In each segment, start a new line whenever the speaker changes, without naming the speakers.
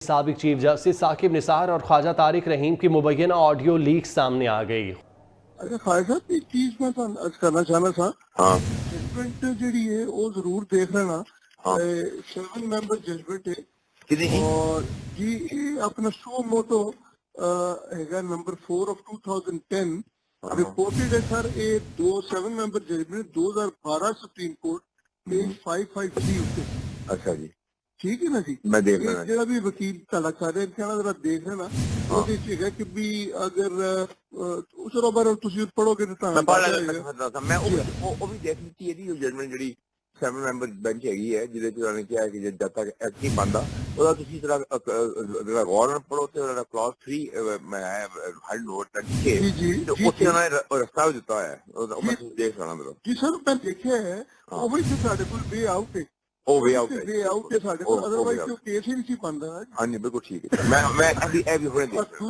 साबिक chief justice Saqib Nisar और ख्वाजा तारिक रहीम की मुबैना ऑडियो लीक सामने आ गई।
अच्छा ख्वाजा साहब एक चीज मैं अर्ज करना चाहना था।
हाँ
जजमेंट जी है वो जरूर देख लेना।
हाँ
7 मेंबर जजमेंट है
कितनी ही
और जी ये अपना सो मोटो है नंबर 4 ऑफ 2010 रिपोर्टेड है सर। ये 7 member judgment 2012 supreme court page 553 उत्ते।
अच्छा जी
ठीक है ना जी।
मैं देख
ये
लेना
ਜਿਹੜਾ ਵੀ ਵਕੀਲ ਤੁਹਾਡਾ ਕਰ ਰਿਹਾ ਕਹਿਣਾ ਜਰਾ ਦੇਖ ਲੈਣਾ ਉਹਦੇ ਚ ਹੈਗਾ ਕਿ ਵੀ ਅਗਰ ਉਸ ਤੋਂ ਬਾਅਦ ਤੁਸੀਂ ਪੜੋਗੇ ਤਾਂ
मैं पढ़
ਤੁਹਾਨੂੰ
लेना था मैं वो भी देख ली थी ਇਹਦੀ ਜਜਮੈਂਟ ਜਿਹੜੀ 7 ਮੈਂਬਰ ਬੈਂਚ ਹੈਗੀ ਹੈ ਜਿਹਦੇ ਚ ਉਹਨਾਂ ਨੇ ਕਿਹਾ ਕਿ ਜਦ ਤੱਕ ਐਕਟ ਨਹੀਂ ਬਣਦਾ ਉਹਦਾ ਤੁਸੀਂ ਜਿਹੜਾ ਗੌਰ ਨਾਲ ਪੜੋ ਤੇ ਉਹਦਾ ਕਲਾਸ 3 ਮੈਂ ਹੈਡ ਨੋਟ ਤੱਕ ਕੇ
ਜੀ ਜੀ
ਤੇ ਉੱਥੇ ਉਹਨਾਂ ਨੇ ਰਸਤਾ ਵੀ ਦਿੱਤਾ ਹੈ ਉਹ ਮੈਂ ਦੇਖ ਲੈਣਾ ਮੇਰਾ
ਜੀ ਸਰ ਮੈਂ ਦੇਖਿਆ ਹੈ ਉਹ ਵੀ ਤੁਹਾਡੇ ਕੋਲ ਵੇ ਆਊਟ ਹੈ
ਉਹ ਵੇ ਆਊਟ
ਵੇ ਆਊਟ ਹੈ ਸਾਡੇ ਕੋਲ ਅਦਰਵਾਈਜ਼ ਕੋਈ ਕੇਸ ਹੀ ਨਹੀਂ ਸੀ ਬਣਦਾ।
ਹਾਂਜੀ ਬਿਲਕੁਲ ਠੀਕ ਹੈ ਮੈਂ ਇਹ ਵੀ ਹੁਣੇ
और
ਦੇਖ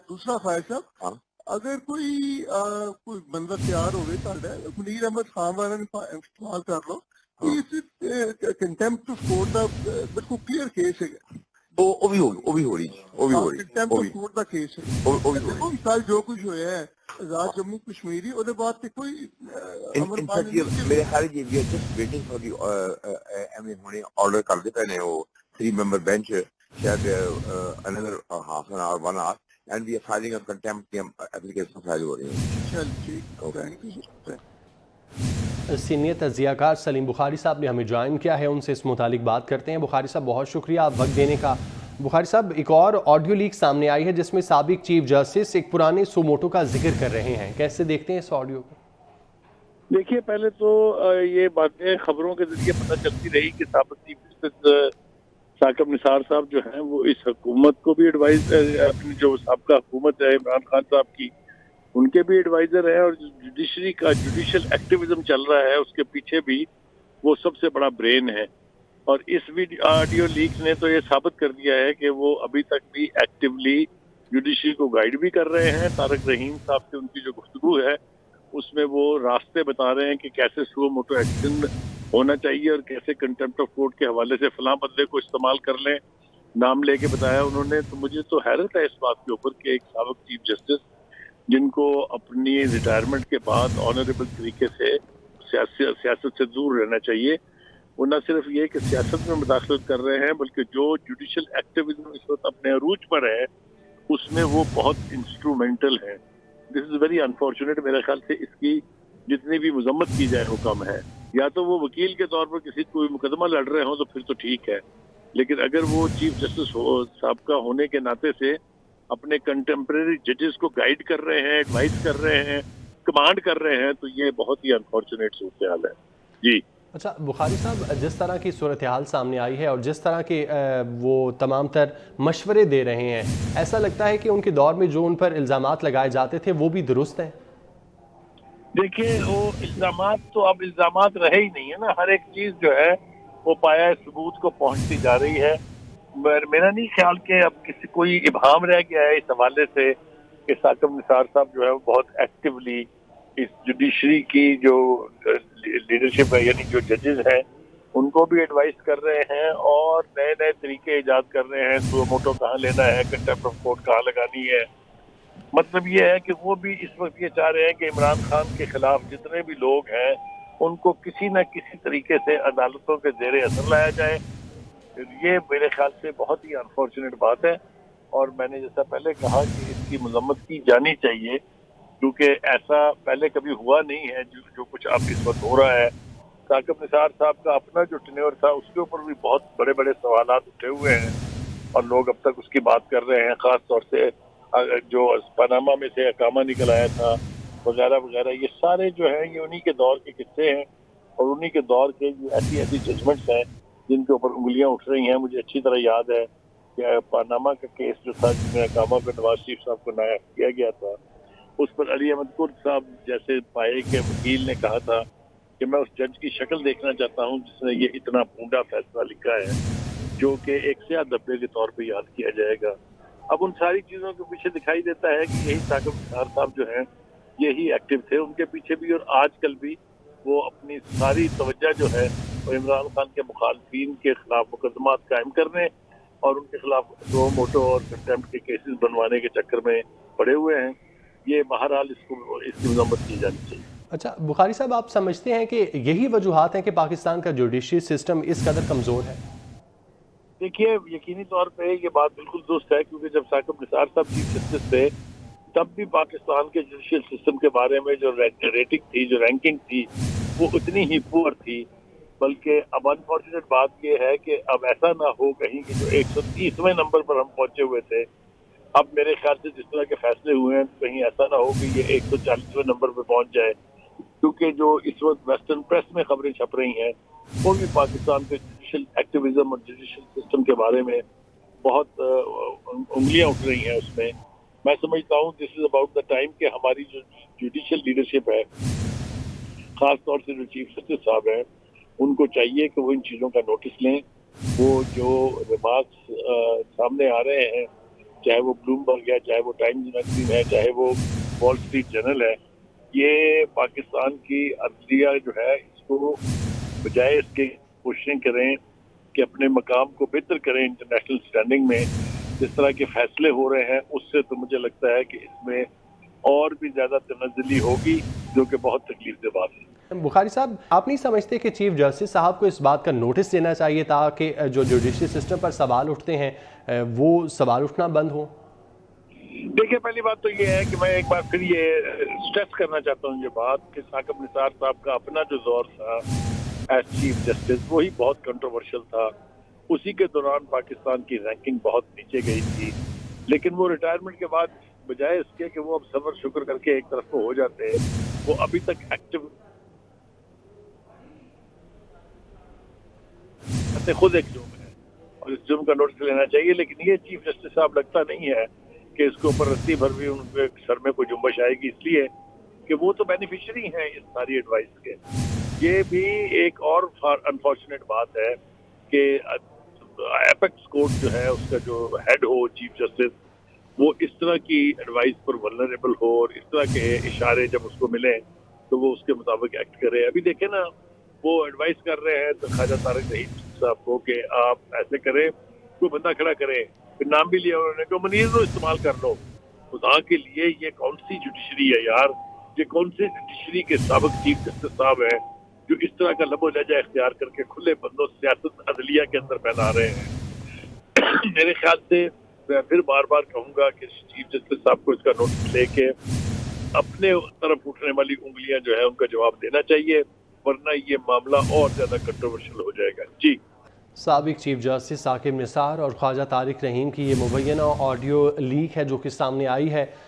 दूसरा फाइल साहब
हाँ
अगर कोई बंदा तैयार होवे मुनीर अहमद खान वाला ने इस्तेमाल कर लो कंटेम्प्ट ऑफ कोर्ट का बिल्कुल क्लियर केस है।
ਉਹ ਵੀ ਹੋ ਰਹੀ
कंटेम्प्ट ऑफ कोर्ट का केस है। देखो कल जो कुछ होया है आजाद जम्मू कश्मीरी ਉਹਦੇ ਬਾਅਦ ਤੇ ਕੋਈ
in fact ਮੇਰੇ ਖਿਆਲ ਜੀ ਵੀ ਜਸਟ ਵੇਟਿੰਗ ਫॉर ਦੀ ਐਵੇਂ ਹੁਣੇ ਆਰਡਰ ਕਰਦੇ ਪਏ ਨੇ ਉਹ 3 ਮੈਂਬਰ ਬੈਂਚ ਸ਼ਾਇਦ another half an hour 1 hour and we are filing a contempt application file हो रही है।
चल ठीक ओके।
सीनियर तज्जियाकार सलीम बुखारी साहब ने हमें ज्वाइन किया है, उनसे इस मुतालिक बात करते हैं। बुखारी साहब बहुत शुक्रिया आप वक्त देने का। बुखारी साहब एक और ऑडियो लीक सामने आई है जिसमें साबिक चीफ जस्टिस एक पुराने सुमोटो का जिक्र कर रहे हैं, कैसे देखते हैं इस ऑडियो को?
देखिए पहले तो ये बातें खबरों के जरिए पता चलती रही कि साबिक चीफ जस्टिस साकिब निसार साहब जो हैं वो इस हुकूमत को भी एडवाइज अपनी जो साबका हुकूमत है इमरान खान साहब की उनके भी एडवाइजर हैं और जुडिशरी का जुडिशल एक्टिविज्म चल रहा है उसके पीछे भी वो सबसे बड़ा ब्रेन है। और इस ऑडियो लीक ने तो ये साबित कर दिया है कि वो अभी तक भी एक्टिवली जुडिशरी को गाइड भी कर रहे हैं। तारिक रहीम साहब से उनकी जो गुफ्तगू है उसमें वो रास्ते बता रहे हैं कि कैसे सुओ मोटो एक्शन होना चाहिए और कैसे कंटेम्प्ट ऑफ कोर्ट के हवाले से फलां बंदे को इस्तेमाल कर लें, नाम लेके बताया उन्होंने। तो मुझे तो हैरत है इस बात के ऊपर कि एक साबिक चीफ जस्टिस जिनको अपनी रिटायरमेंट के बाद ऑनरेबल तरीके से सियासत से दूर रहना चाहिए, वो न सिर्फ ये कि सियासत में मुदाखलत कर रहे हैं बल्कि जो जुडिशल एक्टिविज्म इस वक्त अपने अरूज पर है उसमें वो बहुत इंस्ट्रूमेंटल है। This is very unfortunate. मेरे ख्याल से इसकी जितनी भी मजम्मत की जाए वो कम है। या तो वो वकील के तौर पर किसी कोई मुकदमा लड़ रहे हों तो फिर तो ठीक है, लेकिन अगर वो चीफ जस्टिस साहब का होने के नाते से अपने कंटेम्प्रेरी जजेस को गाइड कर रहे हैं, एडवाइस कर रहे हैं, कमांड कर रहे हैं, तो ये बहुत ही अनफॉर्चुनेट सूरत हाल है जी।
अच्छा बुखारी साहब, जिस तरह की सूरत हाल सामने आई है और जिस तरह के वो तमाम तर मशवरे दे रहे हैं, ऐसा लगता है कि उनके दौर में जो उन पर इल्ज़ामात लगाए जाते थे वो भी दुरुस्त हैं?
देखिए वो इल्ज़ामात तो अब इल्ज़ामात रहे ही नहीं है ना। हर एक चीज़ जो है वो पाया सबूत को पहुंचती जा रही है। मेरा नहीं ख्याल कि अब किसी कोई इबहाम रह गया है इस हवाले से कि साकिब निसार साहब जो है वो बहुत एक्टिवली इस जुडिशरी की जो लीडरशिप है यानी जो जजेस हैं उनको भी एडवाइस कर रहे हैं और नए नए तरीके ईजाद कर रहे हैं। सुओ मोटो कहाँ लेना है, कंटेम्प्ट ऑफ कोर्ट कहाँ लगानी है। मतलब ये है कि वो भी इस वक्त ये चाह रहे हैं कि इमरान खान के खिलाफ जितने भी लोग हैं उनको किसी न किसी तरीके से अदालतों के ज़ेरे असर लाया जाए। ये मेरे ख्याल से बहुत ही अनफॉर्चुनेट बात है और मैंने जैसा पहले कहा कि इसकी मजम्मत की जानी चाहिए क्योंकि ऐसा पहले कभी हुआ नहीं है जो कुछ अब इस वक्त हो रहा है। साकिब निसार साहब का अपना जो टेन्योर था उसके ऊपर भी बहुत बड़े बड़े सवालात उठे हुए हैं और लोग अब तक उसकी बात कर रहे हैं। ख़ास तौर से जो पनामा में से अकामा निकल आया था वगैरह वगैरह, ये सारे जो हैं ये उन्हीं के दौर के किस्से हैं और उन्हीं के दौर के ऐसी ऐसी जजमेंट्स हैं जिनके ऊपर उंगलियां उठ रही हैं। मुझे अच्छी तरह याद है कि पनामा का केस जो था जिसमें अकामा को नवाज शरीफ साहब को नायाब किया गया था, उस पर अली अहमद कुर्द साहब जैसे पाए के वकील ने कहा था कि मैं उस जज की शक्ल देखना चाहता हूँ जिसने ये इतना पूंडा फैसला लिखा है जो कि एक स्याह धब्बे के तौर पर याद किया जाएगा। अब उन सारी चीज़ों के पीछे दिखाई देता है कि यही साकिब निसार साहब जो हैं यही एक्टिव थे उनके पीछे भी और आजकल भी वो अपनी सारी तवज्जो जो है वो इमरान खान के मुखालफिन के खिलाफ मुकदमात कायम करने اور ان کے خلاف سو موٹو اور کنٹمپٹ کے کیسز بنوانے کے چکر میں پڑے ہوئے ہیں. یہ بہرحال اس کی مذمت کی جانی چاہیے.
اچھا بخاری صاحب، آپ سمجھتے ہیں کہ یہی وجوہات ہیں کہ پاکستان کا جوڈیشری سسٹم اس قدر کمزور ہے؟
دیکھیے یقینی طور پہ یہ بات بالکل درست ہے، کیونکہ جب ثاقب نثار صاحب چیف جسٹس تھے تب بھی پاکستان کے جوڈیشل سسٹم کے بارے میں جو ریٹنگ تھی، جو رینکنگ تھی، وہ اتنی ہی پور تھی. بلکہ اب انفارچونیٹ بات یہ ہے کہ اب ایسا نہ ہو کہیں کہ جو 130ویں نمبر پر ہم پہنچے ہوئے تھے، اب میرے خیال سے جس طرح کے فیصلے ہوئے ہیں کہیں ایسا نہ ہو کہ یہ 140ویں نمبر پہ پہنچ جائے. کیونکہ جو اس وقت ویسٹرن پریس میں خبریں چھپ رہی ہیں وہ بھی پاکستان کے جوڈیشل ایکٹیویزم اور جوڈیشل سسٹم کے بارے میں بہت انگلیاں اٹھ رہی ہیں. اس میں میں سمجھتا ہوں دس از اباؤٹ دا ٹائم کہ ہماری جو جوڈیشل لیڈرشپ ہے، خاص طور سے جو چیف جسٹس صاحب ہیں، ان کو چاہیے کہ وہ ان چیزوں کا نوٹس لیں. وہ جو ریمارکس سامنے آ رہے ہیں، چاہے وہ بلومبرگ ہے، چاہے وہ ٹائمز میگزین ہے، چاہے وہ وال اسٹریٹ جرنل ہے، یہ پاکستان کی عدلیہ جو ہے اس کو بجائے اس کے کوششیں کریں کہ اپنے مقام کو بہتر کریں انٹرنیشنل سٹینڈنگ میں. جس طرح کے فیصلے ہو رہے ہیں اس سے تو مجھے لگتا ہے کہ اس میں اور بھی زیادہ تنزلی ہوگی، جو کہ بہت تکلیف دہ بات ہے.
بخاری صاحب، آپ نہیں سمجھتے کہ چیف جسٹس صاحب کو اس بات کا نوٹس دینا چاہیے تاکہ جو جوڈیشری سسٹم پر سوال اٹھتے ہیں وہ سوال اٹھنا بند ہو؟
دیکھیں پہلی بات تو یہ ہے کہ میں ایک بار پھر یہ اسٹریس کرنا چاہتا ہوں یہ بات کہ ثاقب نثار صاحب کا اپنا جو دور تھا ایز چیف جسٹس وہی بہت کنٹروورشل تھا. اسی کے دوران پاکستان کی رینکنگ بہت نیچے گئی تھی، لیکن وہ ریٹائرمنٹ کے بعد بجائے اس کے کہ وہ اب صبر شکر کر کے ایک طرف کو ہو جاتے ہیں، وہ ابھی تک ایکٹیو خود ایک جرم ہے اور اس جرم کا نوٹس لینا چاہیے. لیکن یہ چیف جسٹس صاحب لگتا نہیں ہے کہ اس کے اوپر رسی بھر بھی ان کے سر میں کوئی جنبش آئے گی، اس لیے کہ وہ تو بینیفیشری ہیں اس ساری ایڈوائس کے. یہ بھی ایک اور انفارچونیٹ بات ہے کہ ایپیکس کورٹ جو ہے اس کا جو ہیڈ ہو چیف جسٹس، وہ اس طرح کی ایڈوائس پر ولنریبل ہو اور اس طرح کے اشارے جب اس کو ملیں تو وہ اس کے مطابق ایکٹ کرے. ابھی دیکھیں نا، وہ ایڈوائس کر رہے ہیں تو خواجہ طارق رحیم صاحب کو کہ آپ ایسے کریں، کوئی بندہ کھڑا کرے، پھر نام بھی لیا انہوں نے کہ منیر کو استعمال کر لو. خدا کے لیے یہ کون سی جوڈیشری ہے یار؟ یہ کون سی جوڈیشری کے سابق چیف جسٹس صاحب ہیں جو اس طرح کا لب و لہجہ اختیار کر کے کھلے بندوں سیاست عدلیہ کے اندر پھیلا رہے ہیں؟ میرے خیال سے میں پھر بار بار کہوں گا کہ چیف جسٹس صاحب کو اس کا نوٹس لے کے اپنے طرف اٹھنے والی انگلیاں جو ہے ان کا جواب دینا چاہیے، ورنہ یہ معاملہ اور زیادہ کنٹروورشل ہو جائے گا. جی.
سابق چیف جسٹس ثاقب نثار اور خواجہ طارق رحیم کی یہ مبینہ آڈیو لیک ہے جو کہ سامنے آئی ہے.